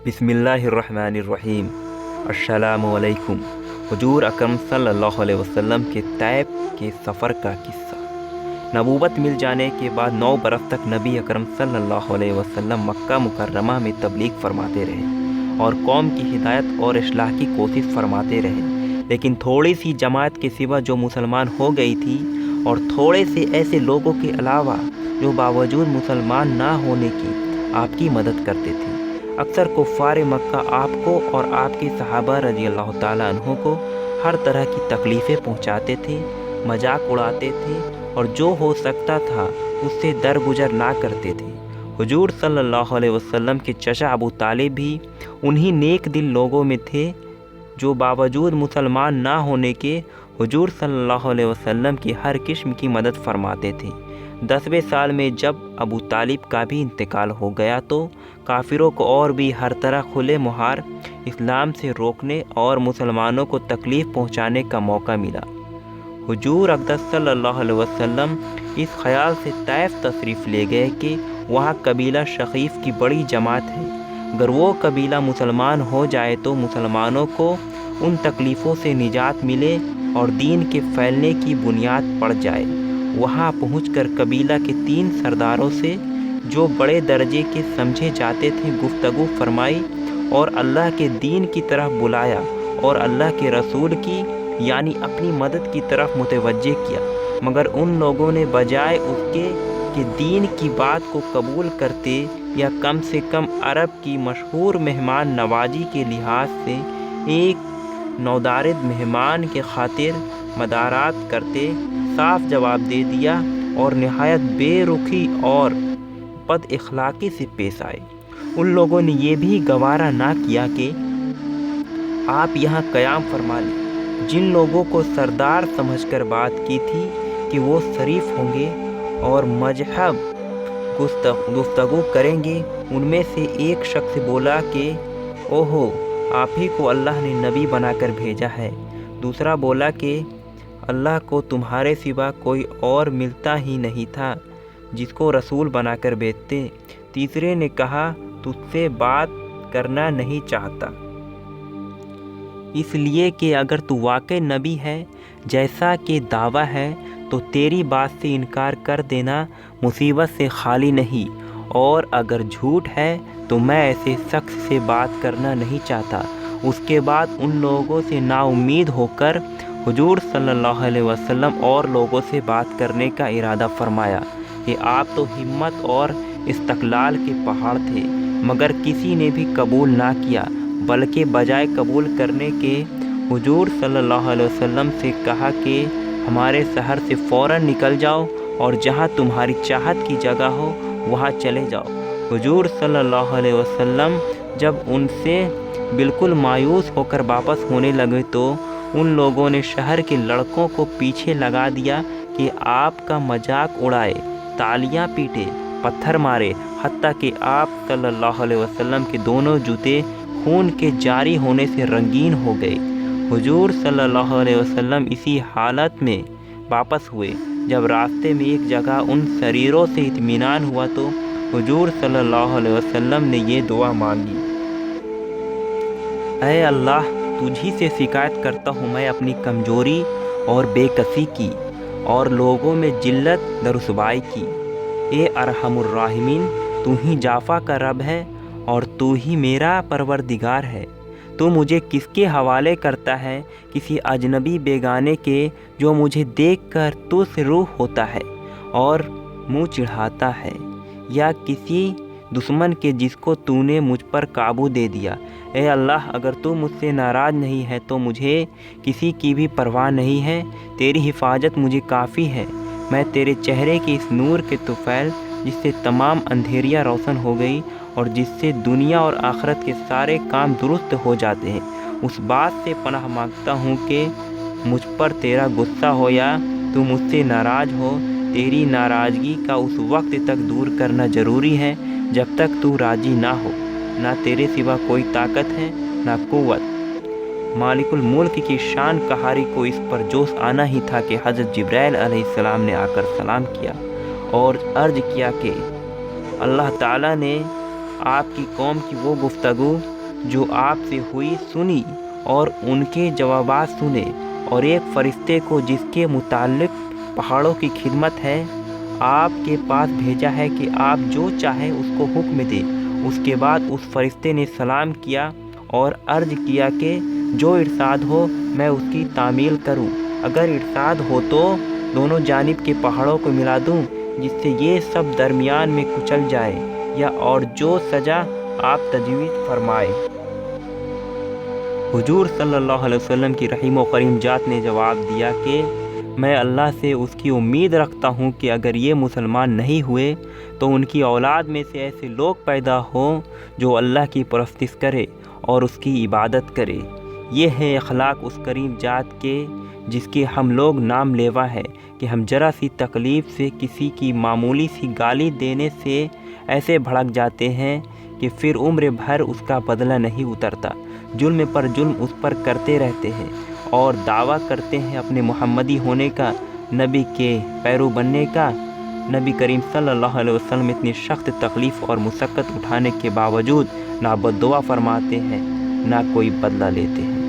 बिस्मिल्लाहिर्रहमानिर्रहीम। अस्सलामु अलैकुम। हुजूर अकरम सल्लल्लाहु अलैहि वसल्लम के तैब के सफ़र का किस्सा। नबूवत मिल जाने के बाद 9 बरस तक नबी अकरम सल्लल्लाहु अलैहि वसल्लम मक्का मुकर्रमा में तबलीग फरमाते रहे और कौम की हिदायत और इस्लाह की कोशिश फरमाते रहे। लेकिन थोड़ी सी जमात के सिवा जो मुसलमान हो गई थी और थोड़े से ऐसे लोगों के अलावा जो बावजूद मुसलमान ना होने की आपकी मदद करते थे। अक्सर कुफ़ार मक्का आपको और आपके सहाबा रज़ी अल्लाह ताला अन्हों को हर तरह की तकलीफ़ें पहुंचाते थे, मजाक उड़ाते थे और जो हो सकता था उससे दरगुजर ना करते थे। हुजूर सल्लल्लाहु अलैहि वसल्लम के चचा अबू तालिब भी उन्हीं नेक दिल लोगों में थे जो बावजूद मुसलमान ना होने के हुजूर सल्लल्लाहु अलैहि वसल्लम की हर किस्म की मदद फरमाते थे। 10वें साल में जब अबू तालिब का भी इंतकाल हो गया तो काफिरों को और भी हर तरह खुले मुहार इस्लाम से रोकने और मुसलमानों को तकलीफ़ पहुंचाने का मौका मिला। हुजूर अक़दस सल्लल्लाहु अलैहि वसल्लम इस ख्याल से तैफ तशरीफ़ ले गए कि वहाँ कबीला शकीफ़ की बड़ी जमात है। अगर वो कबीला मुसलमान हो जाए तो मुसलमानों को उन तकलीफ़ों से निजात मिले और दीन के फैलने की बुनियाद पड़ जाए। वहाँ पहुंचकर कबीला के 3 सरदारों से जो बड़े दर्जे के समझे जाते थे गुफ्तगू फरमाई और अल्लाह के दीन की तरफ बुलाया और अल्लाह के रसूल की यानी अपनी मदद की तरफ मुतवज्जे किया। मगर उन लोगों ने बजाय उसके कि दीन की बात को कबूल करते या कम से कम अरब की मशहूर मेहमान नवाजी के लिहाज से एक नौदारिद मेहमान के खातिर मदारात करते साफ जवाब दे दिया और नहायत बेरुखी और बद इखलाकी से पेश आए। उन लोगों ने ये भी गवारा ना किया कि आप यहाँ क़याम फरमा लें। जिन लोगों को सरदार समझकर बात की थी कि वो शरीफ होंगे और मजहब गुफ्तगू करेंगे, उनमें से एक शख्स बोला कि ओहो, आप ही को अल्लाह ने नबी बनाकर भेजा है। दूसरा बोला कि अल्लाह को तुम्हारे सिवा कोई और मिलता ही नहीं था जिसको रसूल बनाकर भेजते। तीसरे ने कहा तुझसे बात करना नहीं चाहता इसलिए कि अगर तू वाकई नबी है जैसा कि दावा है तो तेरी बात से इनकार कर देना मुसीबत से खाली नहीं, और अगर झूठ है तो मैं ऐसे शख्स से बात करना नहीं चाहता। उसके बाद उन लोगों से नाउम्मीद होकर हुजूर सल्लल्लाहु अलैहि वसल्लम और लोगों से बात करने का इरादा फरमाया कि आप तो हिम्मत और इस्तक़लाल के पहाड़ थे। मगर किसी ने भी कबूल ना किया, बल्कि बजाय कबूल करने के हुजूर सल्लल्लाहु अलैहि वसल्लम से कहा कि हमारे शहर से फ़ौरन निकल जाओ और जहाँ तुम्हारी चाहत की जगह हो वहाँ चले जाओ। हुजूर सल्लल्लाहु अलैहि वसल्लम जब उनसे बिल्कुल मायूस होकर वापस होने लगे तो उन लोगों ने शहर के लड़कों को पीछे लगा दिया कि आपका मजाक उड़ाए, तालियां पीटे, पत्थर मारे, हत्ता कि आप सल्लल्लाहु अलैहि वसल्लम के दोनों जूते खून के जारी होने से रंगीन हो गए। हुजूर सल्लल्लाहु अलैहि वसल्लम इसी हालत में वापस हुए। जब रास्ते में एक जगह उन शरीरों से इत्मीनान हुआ तो हुजूर सल्लल्लाहु अलैहि वसल्लम ने ये दुआ मांगी, ऐ अल्लाह, तुझी से शिकायत करता हूँ मैं अपनी कमज़ोरी और बेकसी की और लोगों में जिल्लत दरुसबाई की। ए अरहमुर राहिमीन, तू ही जाफ़ा का रब है और तू ही मेरा परवरदिगार है। तू मुझे किसके हवाले करता है? किसी अजनबी बेगाने के जो मुझे देखकर तू से रूह होता है और मुँह चिढ़ाता है, या किसी दुश्मन के जिसको तूने मुझ पर काबू दे दिया। ए अल्लाह, अगर तू मुझसे नाराज़ नहीं है तो मुझे किसी की भी परवाह नहीं है। तेरी हिफाजत मुझे काफ़ी है। मैं तेरे चेहरे के इस नूर के तुफ़ैल जिससे तमाम अंधेरियाँ रोशन हो गई और जिससे दुनिया और आखिरत के सारे काम दुरुस्त हो जाते हैं, उस बात से पनाह मांगता हूँ कि मुझ पर तेरा गुस्सा हो या तू मुझसे नाराज़ हो। तेरी नाराज़गी का उस वक्त तक दूर करना ज़रूरी है जब तक तू राज़ी ना हो। ना तेरे सिवा कोई ताकत है ना क़ुव्वत। मालिकुल मुल्क की शान कहारी को इस पर जोश आना ही था कि हज़रत जिब्राइल अलैहिस्सलाम ने आकर सलाम किया और अर्ज़ किया कि अल्लाह ताला ने آپ کی قوم کی وہ گفتگو جو آپ سے ہوئی سنی اور ان کے جوابات سنے، اور ایک فرشتے کو جس کے متعلق پہاڑوں کی خدمت ہے آپ کے پاس بھیجا ہے کہ آپ جو چاہے اس کو حکم دے۔ اس کے بعد اس فرشتے نے سلام کیا اور عرض کیا کہ جو ارشاد ہو میں اس کی تعمیل کروں، اگر ارشاد ہو تو دونوں جانب کے پہاڑوں کو ملا دوں جس سے یہ سب درمیان میں کچل جائے، یا اور جو سزا آپ تجویز فرمائے۔ حضور صلی اللہ علیہ وسلم کی رحیم و کریم ذات نے جواب دیا کہ میں اللہ سے اس کی امید رکھتا ہوں کہ اگر یہ مسلمان نہیں ہوئے تو ان کی اولاد میں سے ایسے لوگ پیدا ہوں جو اللہ کی پرستش کرے اور اس کی عبادت کرے۔ یہ ہے اخلاق اس کریم ذات کے جس کے ہم لوگ نام لیوا ہے کہ ہم ذرا سی تکلیف سے کسی کی معمولی سی گالی دینے سے ایسے بھڑک جاتے ہیں کہ پھر عمر بھر اس کا بدلہ نہیں اترتا، ظلم پر ظلم اس پر کرتے رہتے ہیں اور دعویٰ کرتے ہیں اپنے محمدی ہونے کا، نبی کے پیرو بننے کا۔ نبی کریم صلی اللہ علیہ وسلم اتنی سخت تکلیف اور مشقت اٹھانے کے باوجود نہ بد دعا فرماتے ہیں نہ کوئی بدلہ لیتے ہیں۔